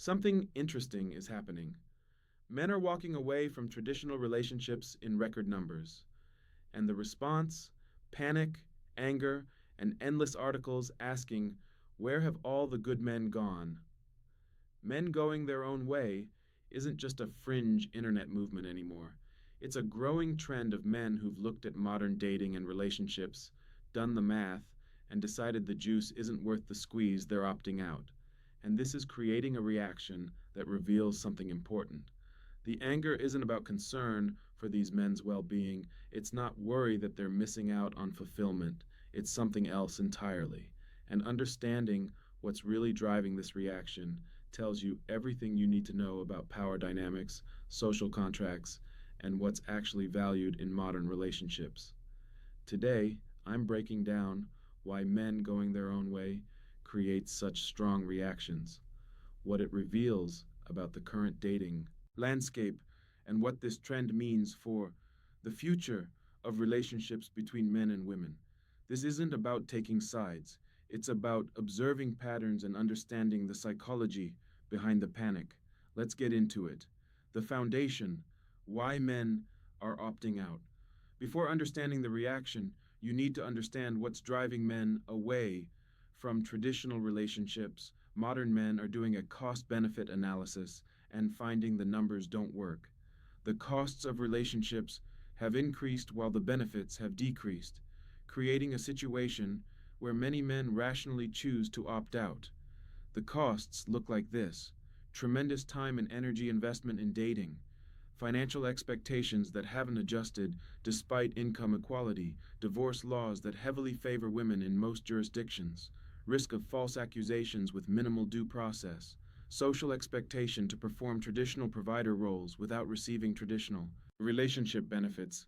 Something interesting is happening. Men are walking away from traditional relationships in record numbers. And the response panic, anger, and endless articles asking, "Where have all the good men gone?" Men going their own way isn't just a fringe internet movement anymore. It's a growing trend of men who've looked at modern dating and relationships, done the math, and decided the juice isn't worth the squeeze, they're opting out. And this is creating a reaction that reveals something important. The anger isn't about concern for these men's well being. It's not worry that they're missing out on fulfillment. It's something else entirely. And understanding what's really driving this reaction tells you everything you need to know about power dynamics, social contracts, and what's actually valued in modern relationships. Today, I'm breaking down why men going their own way creates such strong reactions, what it reveals about the current dating landscape, and what this trend means for the future of relationships between men and women. This isn't about taking sides, it's about observing patterns and understanding the psychology behind the panic. Let's get into it. The foundation: why men are opting out. Before understanding the reaction, you need to understand what's driving men away from traditional relationships. Modern men are doing a cost benefit analysis and finding the numbers don't work. The costs of relationships have increased while the benefits have decreased, creating a situation where many men rationally choose to opt out. The costs look like this: tremendous time and energy investment in dating, financial expectations that haven't adjusted despite income equality, divorce laws that heavily favor women in most jurisdictions, risk of false accusations with minimal due process, social expectation to perform traditional provider roles without receiving traditional relationship benefits.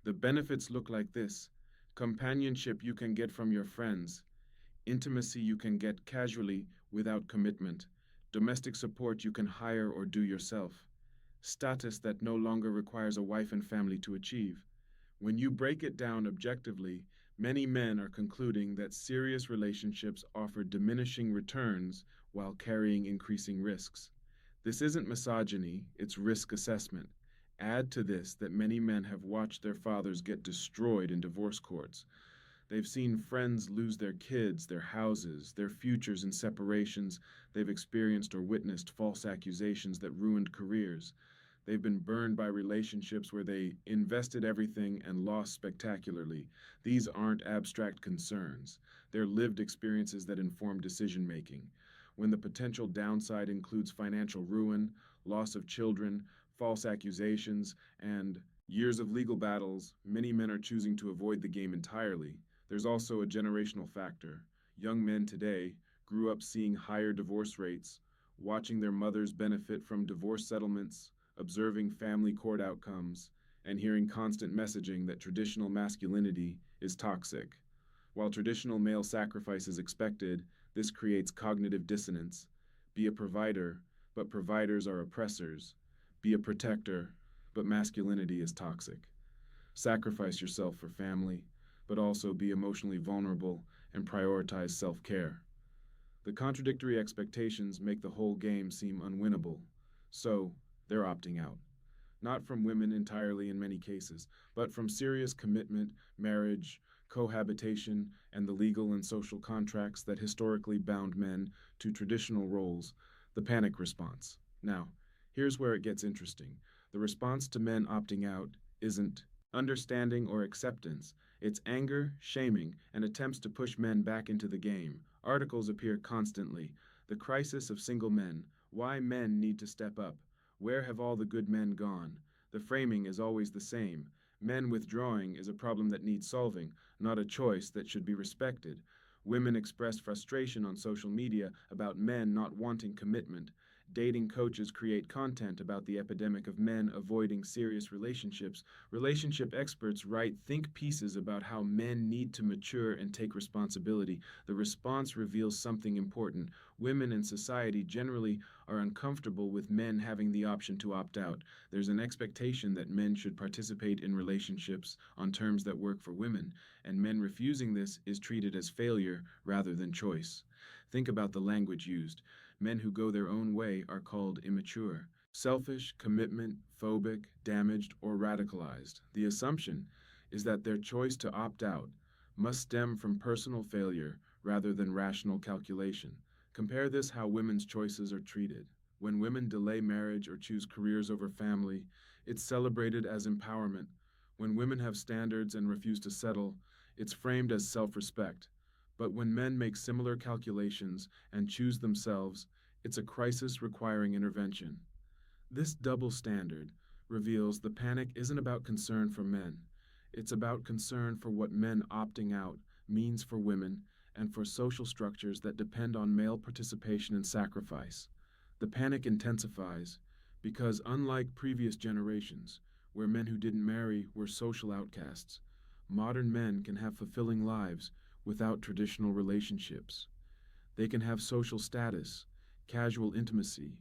The benefits look like this: companionship you can get from your friends, intimacy you can get casually without commitment, domestic support you can hire or do yourself, status that no longer requires a wife and family to achieve. When you break it down objectively, many men are concluding that serious relationships offer diminishing returns while carrying increasing risks. This isn't misogyny, it's risk assessment. Add to this that many men have watched their fathers get destroyed in divorce courts. They've seen friends lose their kids, their houses, their futures in separations. They've experienced or witnessed false accusations that ruined careers. They've been burned by relationships where they invested everything and lost spectacularly. These aren't abstract concerns. They're lived experiences that inform decision making. When the potential downside includes financial ruin, loss of children, false accusations, and years of legal battles, many men are choosing to avoid the game entirely. There's also a generational factor. Young men today grew up seeing higher divorce rates, watching their mothers benefit from divorce settlements, observing family court outcomes, and hearing constant messaging that traditional masculinity is toxic. While traditional male sacrifice is expected, this creates cognitive dissonance. Be a provider, but providers are oppressors. Be a protector, but masculinity is toxic. Sacrifice yourself for family, but also be emotionally vulnerable and prioritize self-care. The contradictory expectations make the whole game seem unwinnable, so they're opting out. Not from women entirely in many cases, but from serious commitment, marriage, cohabitation, and the legal and social contracts that historically bound men to traditional roles. The panic response. Now, here's where it gets interesting. The response to men opting out isn't understanding or acceptance. It's anger, shaming, and attempts to push men back into the game. Articles appear constantly. The crisis of single men. Why men need to step up. Where have all the good men gone? The framing is always the same. Men withdrawing is a problem that needs solving, not a choice that should be respected. Women express frustration on social media about men not wanting commitment. Dating coaches create content about the epidemic of men avoiding serious relationships. Relationship experts write think pieces about how men need to mature and take responsibility. The response reveals something important. Women in society generally are uncomfortable with men having the option to opt out. There's an expectation that men should participate in relationships on terms that work for women, and men refusing this is treated as failure rather than choice. Think about the language used. Men who go their own way are called immature, selfish, commitment, phobic, damaged, or radicalized. The assumption is that their choice to opt out must stem from personal failure rather than rational calculation. Compare this how women's choices are treated. When women delay marriage or choose careers over family, it's celebrated as empowerment. When women have standards and refuse to settle, it's framed as self respect. But when men make similar calculations and choose themselves, it's a crisis requiring intervention. This double standard reveals the panic isn't about concern for men, it's about concern for what men opting out means for women and for social structures that depend on male participation and sacrifice. The panic intensifies because, unlike previous generations, where men who didn't marry were social outcasts, modern men can have fulfilling lives without traditional relationships. They can have social status, casual intimacy,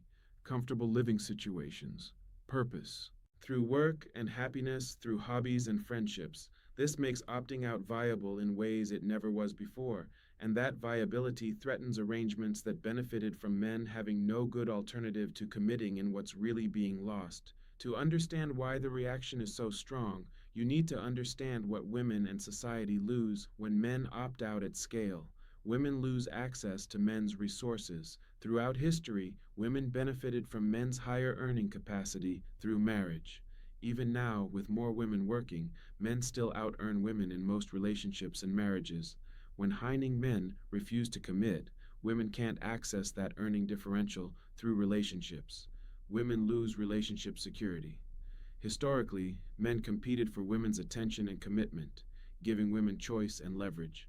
comfortable living situations, purpose. Through work and happiness, through hobbies and friendships, this makes opting out viable in ways it never was before, and that viability threatens arrangements that benefited from men having no good alternative to committing in what's really being lost. To understand why the reaction is so strong, you need to understand what women and society lose when men opt out at scale. Women lose access to men's resources. Throughout history, women benefited from men's higher earning capacity through marriage. Even now, with more women working, men still out earn women in most relationships and marriages. When high-earning men refuse to commit, women can't access that earning differential through relationships. Women lose relationship security. Historically, men competed for women's attention and commitment, giving women choice and leverage.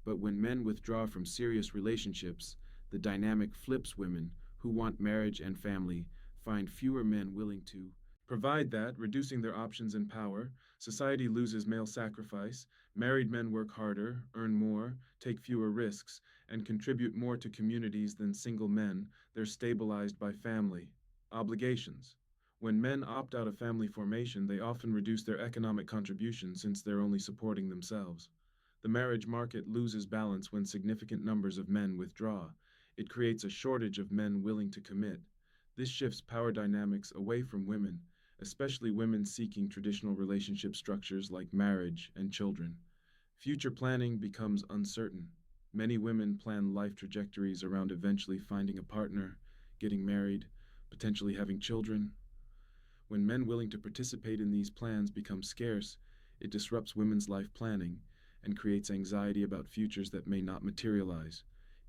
But when men withdraw from serious relationships, the dynamic flips. Women who want marriage and family find fewer men willing to provide that, reducing their options and power. Society loses male sacrifice. Married men work harder, earn more, take fewer risks, and contribute more to communities than single men. They're stabilized by family obligations. When men opt out of family formation, they often reduce their economic contribution since they're only supporting themselves. The marriage market loses balance when significant numbers of men withdraw. It creates a shortage of men willing to commit. This shifts power dynamics away from women, especially women seeking traditional relationship structures like marriage and children. Future planning becomes uncertain. Many women plan life trajectories around eventually finding a partner, getting married, potentially having children. When men willing to participate in these plans become scarce, it disrupts women's life planning and creates anxiety about futures that may not materialize.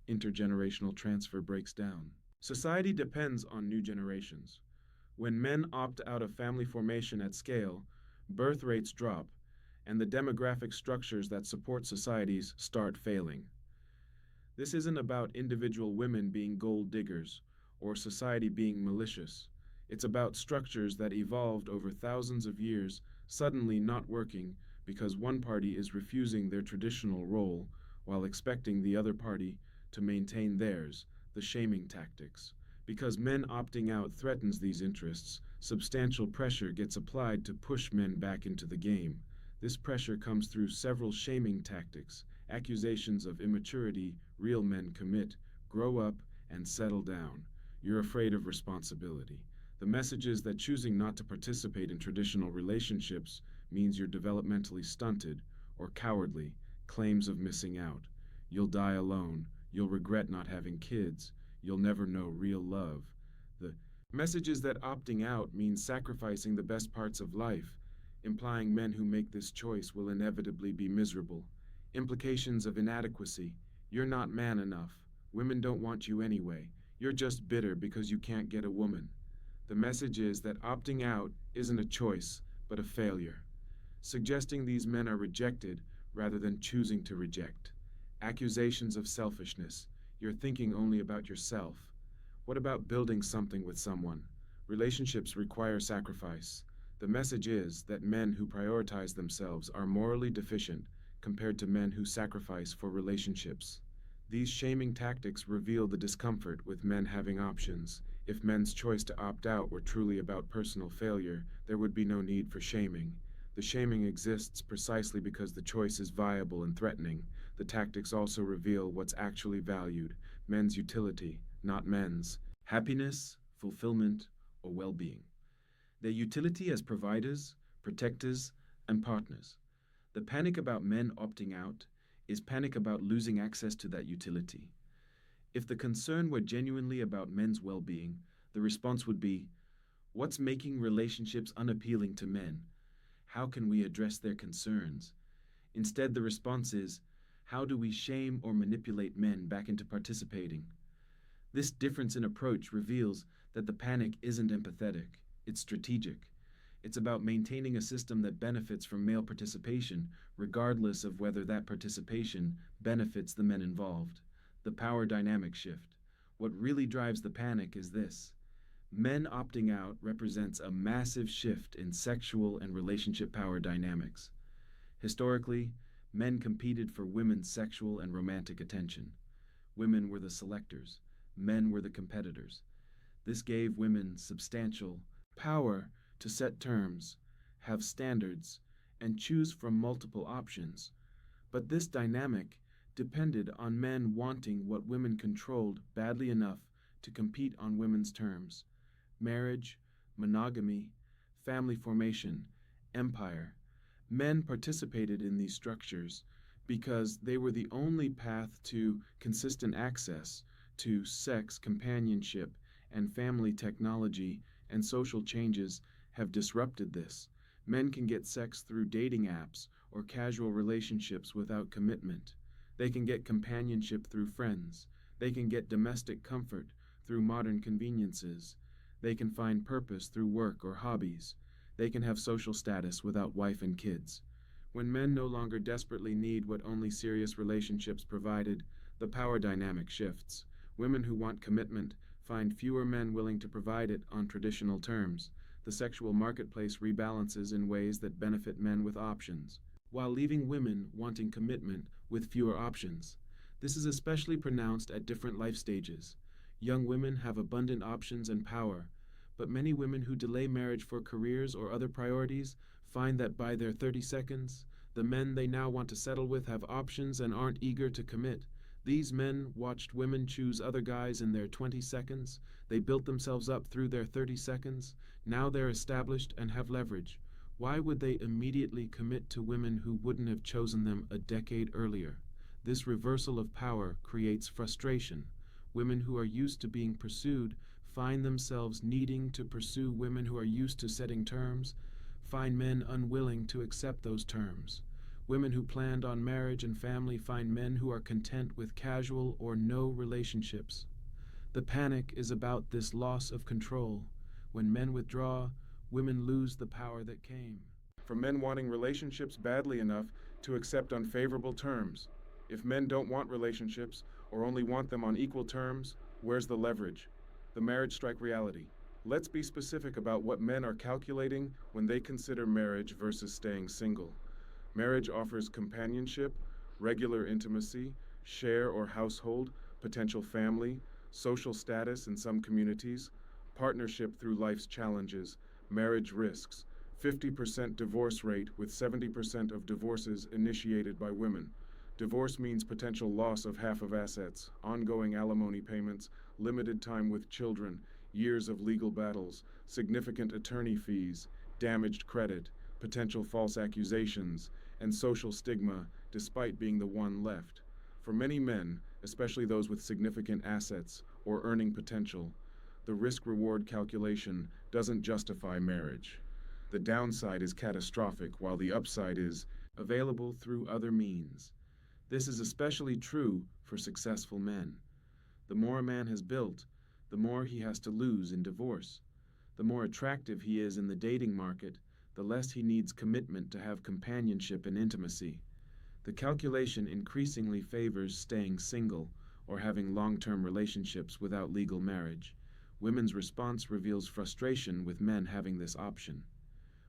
Intergenerational transfer breaks down. Society depends on new generations. When men opt out of family formation at scale, birth rates drop, and the demographic structures that support societies start failing. This isn't about individual women being gold diggers or society being malicious. It's about structures that evolved over thousands of years suddenly not working because one party is refusing their traditional role while expecting the other party to maintain theirs, the shaming tactics. Because men opting out threatens these interests, substantial pressure gets applied to push men back into the game. This pressure comes through several shaming tactics, accusations of immaturity. Real men commit, grow up, and settle down. You're afraid of responsibility. The message is that choosing not to participate in traditional relationships means you're developmentally stunted or cowardly, claims of missing out. You'll die alone. You'll regret not having kids. You'll never know real love. The message is that opting out means sacrificing the best parts of life, implying men who make this choice will inevitably be miserable. Implications of inadequacy. You're not man enough. Women don't want you anyway. You're just bitter because you can't get a woman. The message is that opting out isn't a choice, but a failure, suggesting these men are rejected rather than choosing to reject. Accusations of selfishness. You're thinking only about yourself. What about building something with someone? Relationships require sacrifice. The message is that men who prioritize themselves are morally deficient compared to men who sacrifice for relationships. These shaming tactics reveal the discomfort with men having options. If men's choice to opt out were truly about personal failure, there would be no need for shaming. The shaming exists precisely because the choice is viable and threatening. The tactics also reveal what's actually valued: men's utility, not men's, happiness, fulfillment, or well being. Their utility as providers, protectors, and partners. The panic about men opting out is panic about losing access to that utility. If the concern were genuinely about men's well being, the response would be, what's making relationships unappealing to men? How can we address their concerns? Instead, the response is, how do we shame or manipulate men back into participating? This difference in approach reveals that the panic isn't empathetic, it's strategic. It's about maintaining a system that benefits from male participation, regardless of whether that participation benefits the men involved. The power dynamic shift. What really drives the panic is this. Men opting out represents a massive shift in sexual and relationship power dynamics. Historically, men competed for women's sexual and romantic attention. Women were the selectors, men were the competitors. This gave women substantial power to set terms, have standards, and choose from multiple options. But this dynamic depended on men wanting what women controlled badly enough to compete on women's terms. Marriage, monogamy, family formation, empire. Men participated in these structures because they were the only path to consistent access to sex, companionship, and family. Technology and social changes have disrupted this. Men can get sex through dating apps or casual relationships without commitment. They can get companionship through friends. They can get domestic comfort through modern conveniences. They can find purpose through work or hobbies. They can have social status without wife and kids. When men no longer desperately need what only serious relationships provided, the power dynamic shifts. Women who want commitment find fewer men willing to provide it on traditional terms. The sexual marketplace rebalances in ways that benefit men with options, while leaving women wanting commitment with fewer options. This is especially pronounced at different life stages. Young women have abundant options and power, but many women who delay marriage for careers or other priorities find that by their 30 seconds, the men they now want to settle with have options and aren't eager to commit. These men watched women choose other guys in their 20 seconds. They built themselves up through their 30 seconds. Now they're established and have leverage. Why would they immediately commit to women who wouldn't have chosen them a decade earlier? This reversal of power creates frustration. Women who are used to being pursued find themselves needing to pursue women who are used to setting terms, find men unwilling to accept those terms. Women who planned on marriage and family find men who are content with casual or no relationships. The panic is about this loss of control. When men withdraw, women lose the power that came. From men wanting relationships badly enough to accept unfavorable terms. If men don't want relationships or only want them on equal terms, where's the leverage? The marriage strike reality. Let's be specific about what men are calculating when they consider marriage versus staying single. Marriage offers companionship, regular intimacy, share or household, potential family, social status in some communities, partnership through life's challenges, marriage risks, 50% divorce rate with 70% of divorces initiated by women. Divorce means potential loss of half of assets, ongoing alimony payments, limited time with children, years of legal battles, significant attorney fees, damaged credit, potential false accusations, and social stigma despite being the one left. For many men, especially those with significant assets or earning potential, the risk-reward calculation doesn't justify marriage. The downside is catastrophic while the upside is available through other means. This is especially true for successful men. The more a man has built, the more he has to lose in divorce. The more attractive he is in the dating market, the less he needs commitment to have companionship and intimacy. The calculation increasingly favors staying single or having long-term relationships without legal marriage. Women's response reveals frustration with men having this option.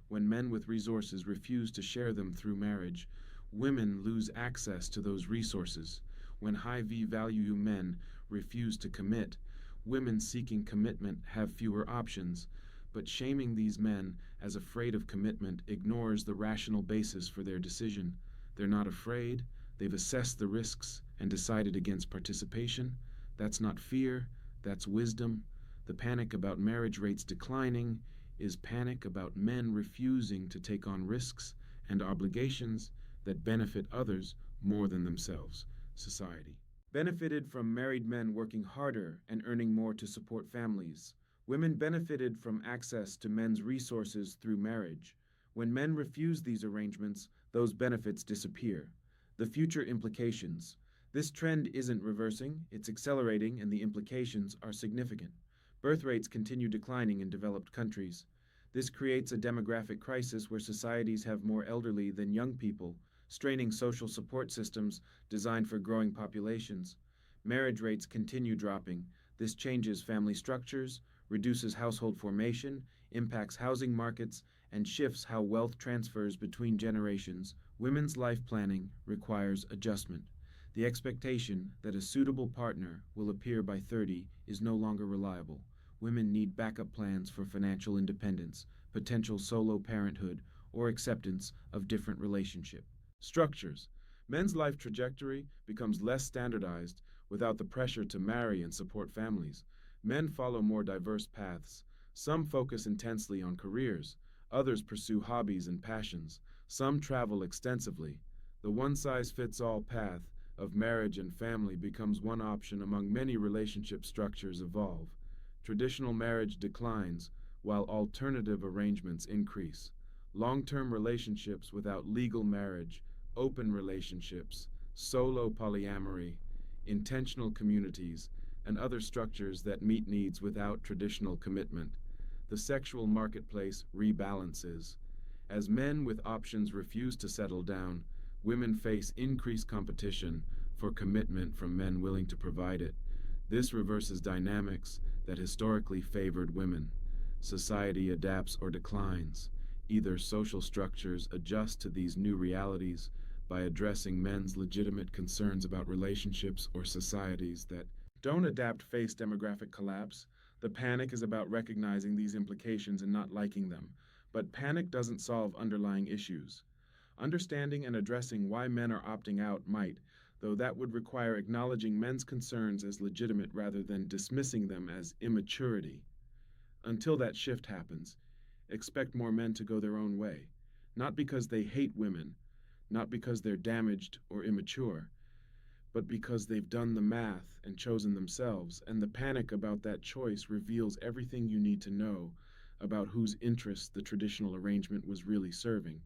When men with resources refuse to share them through marriage, women lose access to those resources. When high-value men refuse to commit, women seeking commitment have fewer options, but shaming these men as afraid of commitment ignores the rational basis for their decision. They're not afraid, they've assessed the risks and decided against participation. That's not fear, That's wisdom. The panic about marriage rates declining is panic about men refusing to take on risks and obligations that benefit others more than themselves, society. Benefited from married men working harder and earning more to support families. Women benefited from access to men's resources through marriage. When men refuse these arrangements, those benefits disappear. The future implications. This trend isn't reversing, it's accelerating, and the implications are significant. Birth rates continue declining in developed countries. This creates a demographic crisis where societies have more elderly than young people, straining social support systems designed for growing populations. Marriage rates continue dropping. This changes family structures, reduces household formation, impacts housing markets, and shifts how wealth transfers between generations. Women's life planning requires adjustment. The expectation that a suitable partner will appear by 30 is no longer reliable. Women need backup plans for financial independence, potential solo parenthood, or acceptance of different relationship. Structures. Men's life trajectory becomes less standardized without the pressure to marry and support families. Men follow more diverse paths. Some focus intensely on careers, others pursue hobbies and passions, some travel extensively. The one-size-fits-all path of marriage and family becomes one option among many relationship structures evolve. Traditional marriage declines while alternative arrangements increase. Long-term relationships without legal marriage, open relationships, solo polyamory, intentional communities, and other structures that meet needs without traditional commitment. The sexual marketplace rebalances. As men with options refuse to settle down, women face increased competition for commitment from men willing to provide it. This reverses dynamics that historically favored women. Society adapts or declines. Either social structures adjust to these new realities by addressing men's legitimate concerns about relationships, or societies that don't adapt face demographic collapse. The panic is about recognizing these implications and not liking them. But panic doesn't solve underlying issues. Understanding and addressing why men are opting out might, though that would require acknowledging men's concerns as legitimate rather than dismissing them as immaturity. Until that shift happens, expect more men to go their own way, not because they hate women, not because they're damaged or immature, but because they've done the math and chosen themselves, and the panic about that choice reveals everything you need to know about whose interests the traditional arrangement was really serving.